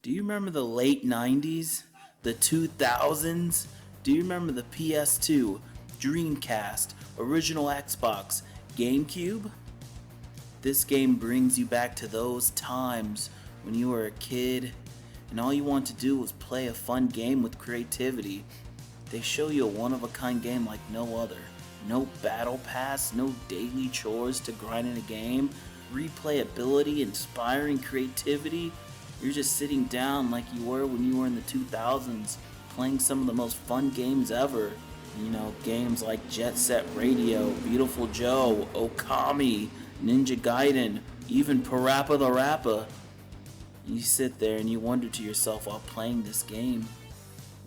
Do you remember the late 90s? The 2000s? Do you remember the PS2, Dreamcast, original Xbox, GameCube? This game brings you back to those times when you were a kid and all you wanted to do was play a fun game with creativity. They show you a one-of-a-kind game like no other. No battle pass, no daily chores to grind in a game, replayability, inspiring creativity. You're just sitting down like you were when you were in the 2000s, playing some of the most fun games ever. You know, games like Jet Set Radio, Beautiful Joe, Okami, Ninja Gaiden, even Parappa the Rappa. You sit there and you wonder to yourself while playing this game,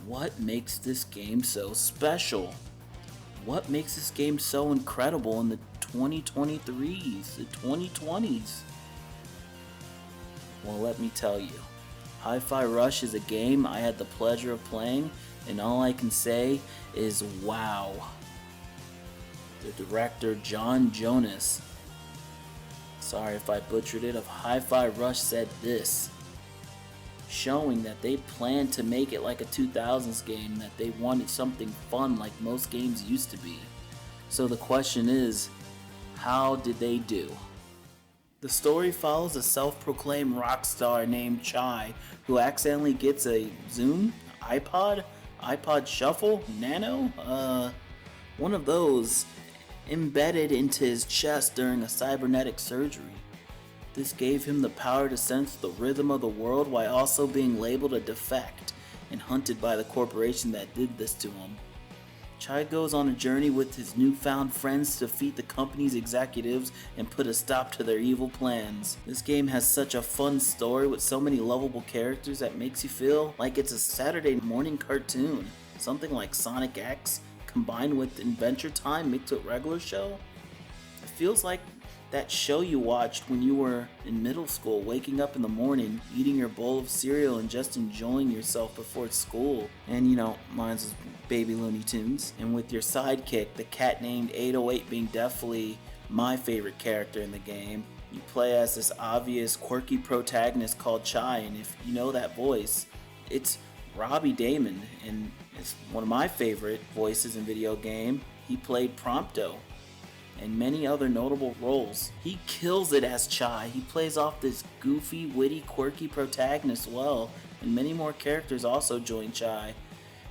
what makes this game so special? What makes this game so incredible in the 2023s, the 2020s? Well, let me tell you, Hi-Fi Rush is a game I had the pleasure of playing, and all I can say is wow. The director, John Jonas, sorry if I butchered it, of Hi-Fi Rush said this, showing that they planned to make it like a 2000s game, that they wanted something fun like most games used to be. So the question is, how did they do? The story follows a self-proclaimed rock star named Chai who accidentally gets a Zoom, iPod Shuffle, Nano, one of those embedded into his chest during a cybernetic surgery. This gave him the power to sense the rhythm of the world while also being labeled a defect and hunted by the corporation that did this to him. Chai goes on a journey with his newfound friends to defeat the company's executives and put a stop to their evil plans. This game has such a fun story with so many lovable characters that makes you feel like it's a Saturday morning cartoon. Something like Sonic X combined with Adventure Time mixed with regular show. It feels like that show you watched when you were in middle school, waking up in the morning, eating your bowl of cereal and just enjoying yourself before school. And you know, mine's Baby Looney Tunes. And with your sidekick, the cat named 808 being definitely my favorite character in the game. You play as this obvious quirky protagonist called Chai, and if you know that voice, it's Robbie Damon, and it's one of my favorite voices in video game. He played Prompto and many other notable roles. He kills it as Chai. He plays off this goofy, witty, quirky protagonist well, and many more characters also join Chai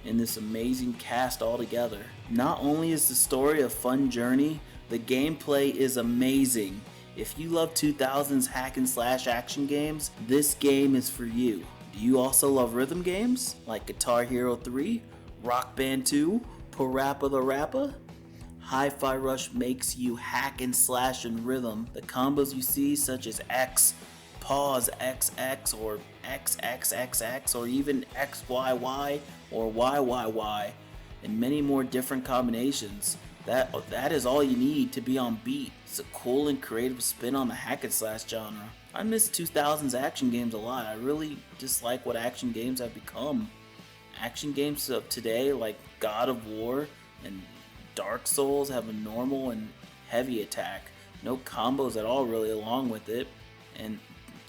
in this amazing cast altogether. Not only is the story a fun journey, the gameplay is amazing. If you love 2000s hack and slash action games, this game is for you. Do you also love rhythm games like Guitar Hero 3, Rock Band 2, Parappa the Rappa? Hi-Fi Rush makes you hack and slash in rhythm. The combos you see, such as X, pause XX, or XXXX, or even XYY or YYY, and many more different combinations. That is all you need to be on beat. It's a cool and creative spin on the hack and slash genre. I miss 2000s action games a lot. I really dislike what action games have become. Action games of today, like God of War and Dark Souls, have a normal and heavy attack. No combos at all really along with it. And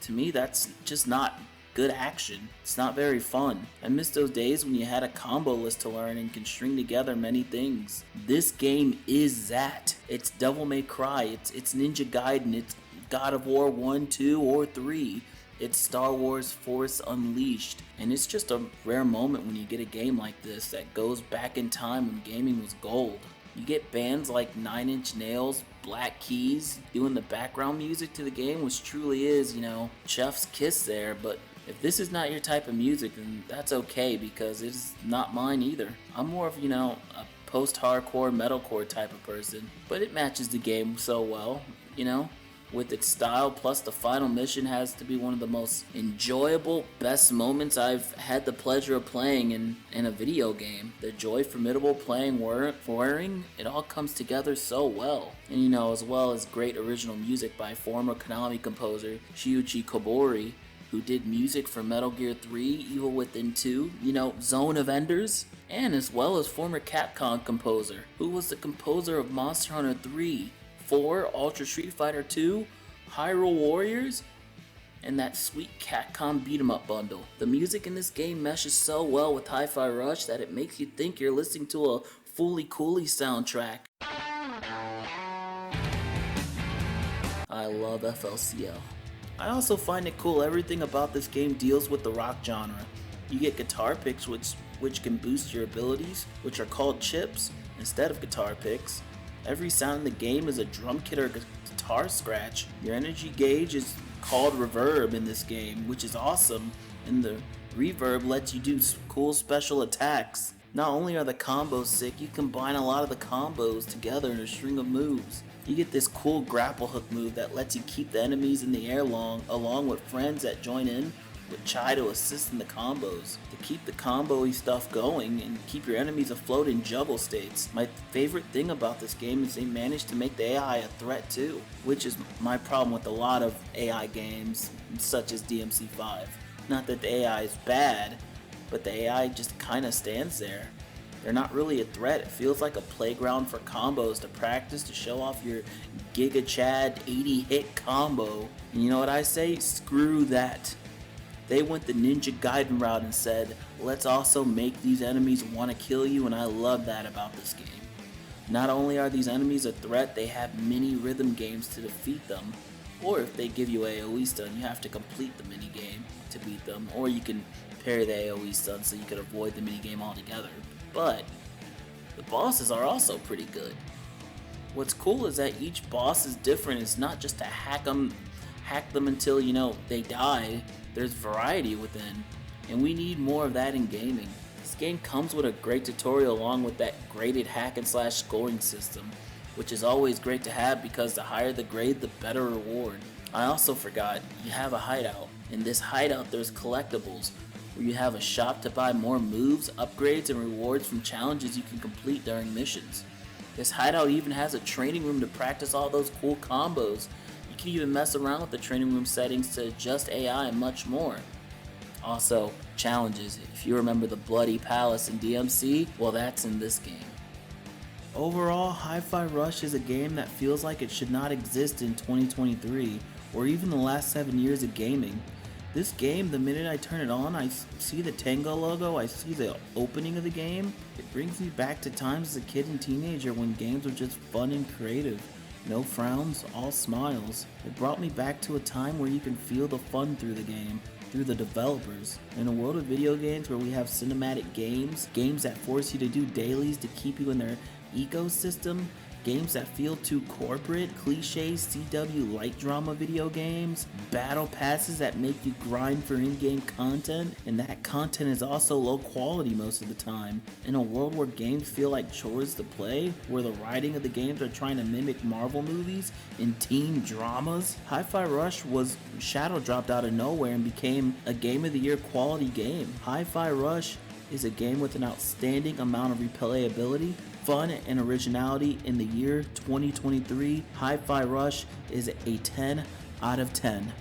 to me, that's just not good action. It's not very fun. I miss those days when you had a combo list to learn and can string together many things. This game is that. It's Devil May Cry. It's Ninja Gaiden. It's God of War 1, 2, or 3. It's Star Wars Force Unleashed. And it's just a rare moment when you get a game like this that goes back in time when gaming was gold. You get bands like 9 Inch Nails, Black Keys doing the background music to the game, which truly is, chef's kiss there. But if this is not your type of music, then that's okay, because it's not mine either. I'm more of, a post-hardcore, metalcore type of person. But it matches the game so well, with its style, plus the final mission has to be one of the most enjoyable, best moments I've had the pleasure of playing in a video game. The joy, formidable playing, whirring, it all comes together so well. And as well as great original music by former Konami composer Shuichi Kobori, who did music for Metal Gear 3, Evil Within 2, Zone of Enders, and as well as former Capcom composer, who was the composer of Monster Hunter 3, 4, Ultra Street Fighter 2, Hyrule Warriors, and that sweet Capcom beat 'em up bundle. The music in this game meshes so well with Hi-Fi Rush that it makes you think you're listening to a Fooly Cooly soundtrack. I love FLCL. I also find it cool everything about this game deals with the rock genre. You get guitar picks which can boost your abilities, which are called chips instead of guitar picks. Every sound in the game is a drum kit or guitar scratch. Your energy gauge is called reverb in this game, which is awesome, and the reverb lets you do cool special attacks. Not only are the combos sick, you combine a lot of the combos together in a string of moves. You get this cool grapple hook move that lets you keep the enemies in the air along with friends that join in with Chai to assist in the combos, to keep the combo-y stuff going and keep your enemies afloat in juggle states. My favorite thing about this game is they managed to make the AI a threat too, which is my problem with a lot of AI games such as DMC5. Not that the AI is bad, but the AI just kinda stands there. They're not really a threat. It feels like a playground for combos to practice to show off your Giga Chad 80 hit combo. And you know what I say? Screw that. They went the Ninja Gaiden route and said, let's also make these enemies want to kill you, and I love that about this game. Not only are these enemies a threat, they have mini rhythm games to defeat them. Or if they give you AoE stun, you have to complete the mini game to beat them. Or you can parry the AoE stun so you can avoid the mini game altogether. But the bosses are also pretty good. What's cool is that each boss is different. It's not just to hack them until, they die. There's variety within, and we need more of that in gaming. This game comes with a great tutorial along with that graded hack and slash scoring system, which is always great to have because the higher the grade, the better reward. I also forgot, you have a hideout. In this hideout there's collectibles, where you have a shop to buy more moves, upgrades, and rewards from challenges you can complete during missions. This hideout even has a training room to practice all those cool combos. You can even mess around with the training room settings to adjust AI and much more. Also, challenges. If you remember the Bloody Palace in DMC, well, that's in this game. Overall, Hi-Fi Rush is a game that feels like it should not exist in 2023, or even the last 7 years of gaming. This game, the minute I turn it on, I see the Tango logo, I see the opening of the game. It brings me back to times as a kid and teenager when games were just fun and creative. No frowns, all smiles. It brought me back to a time where you can feel the fun through the game, through the developers. In a world of video games where we have cinematic games that force you to do dailies to keep you in their ecosystem, games that feel too corporate, cliche CW light drama video games, battle passes that make you grind for in-game content, and that content is also low quality most of the time. In a world where games feel like chores to play, where the writing of the games are trying to mimic Marvel movies and teen dramas, Hi-Fi Rush was shadow dropped out of nowhere and became a Game of the Year quality game. Hi-Fi Rush is a game with an outstanding amount of replayability, fun, and originality. In the year 2023, Hi-Fi Rush is a 10 out of 10.